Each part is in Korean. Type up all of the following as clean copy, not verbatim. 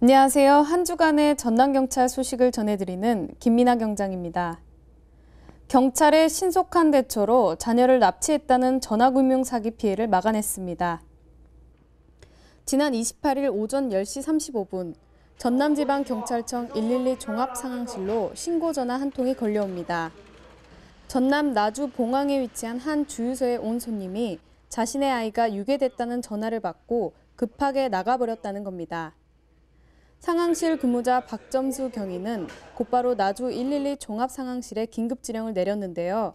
안녕하세요. 한 주간의 전남경찰 소식을 전해드리는 김민아 경장입니다. 경찰의 신속한 대처로 자녀를 납치했다는 전화금융 사기 피해를 막아냈습니다. 지난 28일 오전 10시 35분 전남지방경찰청 112 종합상황실로 신고 전화 한 통이 걸려옵니다. 전남 나주 봉황에 위치한 한 주유소에 온 손님이 자신의 아이가 유괴됐다는 전화를 받고 급하게 나가버렸다는 겁니다. 상황실 근무자 박점수 경위는 곧바로 나주 112 종합상황실에 긴급지령을 내렸는데요.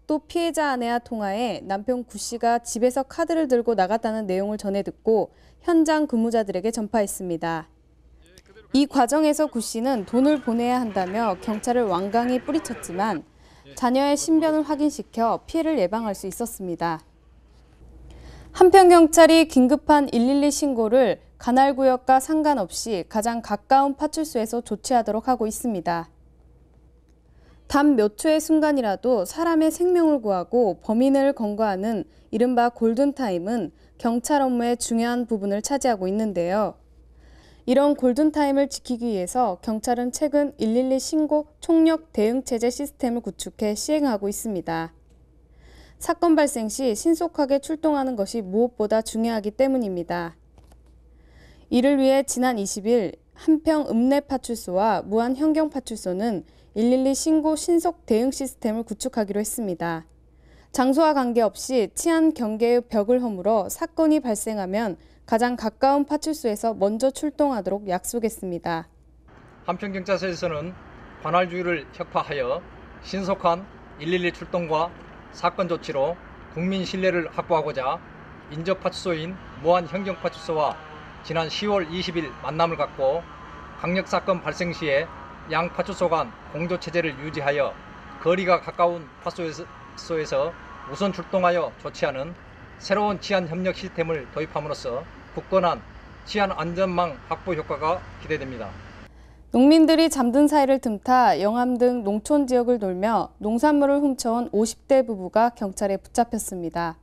또 피해자 아내와 통화해 남편 구 씨가 집에서 카드를 들고 나갔다는 내용을 전해 듣고 현장 근무자들에게 전파했습니다. 이 과정에서 구 씨는 돈을 보내야 한다며 경찰을 완강히 뿌리쳤지만 자녀의 신변을 확인시켜 피해를 예방할 수 있었습니다. 한편 경찰이 긴급한 112 신고를 관할구역과 상관없이 가장 가까운 파출소에서 조치하도록 하고 있습니다. 단 몇 초의 순간이라도 사람의 생명을 구하고 범인을 검거하는 이른바 골든타임은 경찰 업무의 중요한 부분을 차지하고 있는데요. 이런 골든타임을 지키기 위해서 경찰은 최근 112 신고 총력 대응체제 시스템을 구축해 시행하고 있습니다. 사건 발생 시 신속하게 출동하는 것이 무엇보다 중요하기 때문입니다. 이를 위해 지난 20일 한평 읍내파출소와 무안현경파출소는 112 신고 신속 대응 시스템을 구축하기로 했습니다. 장소와 관계없이 치안 경계의 벽을 허물어 사건이 발생하면 가장 가까운 파출소에서 먼저 출동하도록 약속했습니다. 한평경찰서에서는 관할주의를 혁파하여 신속한 112 출동과 사건 조치로 국민 신뢰를 확보하고자 인접파출소인 무안현경파출소와 지난 10월 20일 만남을 갖고 강력사건 발생 시에 양 파출소 간 공조체제를 유지하여 거리가 가까운 파출소에서 우선 출동하여 조치하는 새로운 치안협력 시스템을 도입함으로써 굳건한 치안안전망 확보 효과가 기대됩니다. 농민들이 잠든 사이를 틈타 영암 등 농촌 지역을 돌며 농산물을 훔쳐온 50대 부부가 경찰에 붙잡혔습니다.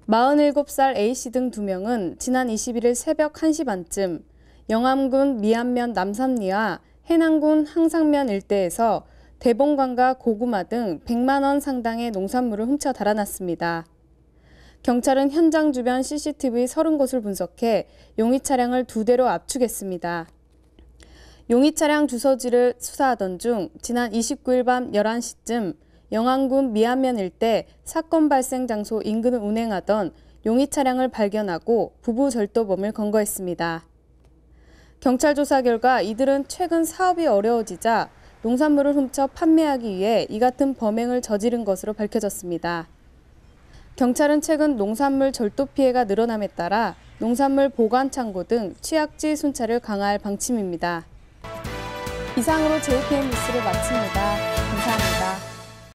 47살 A씨 등 2명은 지난 21일 새벽 1시 반쯤 영암군 미안면 남산리와 해남군 항상면 일대에서 대봉관과 고구마 등 100만 원 상당의 농산물을 훔쳐 달아났습니다. 경찰은 현장 주변 CCTV 30곳을 분석해 용의 차량을 2대로 압축했습니다. 용의 차량 주소지를 수사하던 중 지난 29일 밤 11시쯤 영암군 미안면 일대 사건 발생 장소 인근을 운행하던 용의 차량을 발견하고 부부 절도범을 검거했습니다. 경찰 조사 결과 이들은 최근 사업이 어려워지자 농산물을 훔쳐 판매하기 위해 이 같은 범행을 저지른 것으로 밝혀졌습니다. 경찰은 최근 농산물 절도 피해가 늘어남에 따라 농산물 보관 창고 등 취약지 순찰을 강화할 방침입니다. 이상으로 JPN 뉴스를 마칩니다.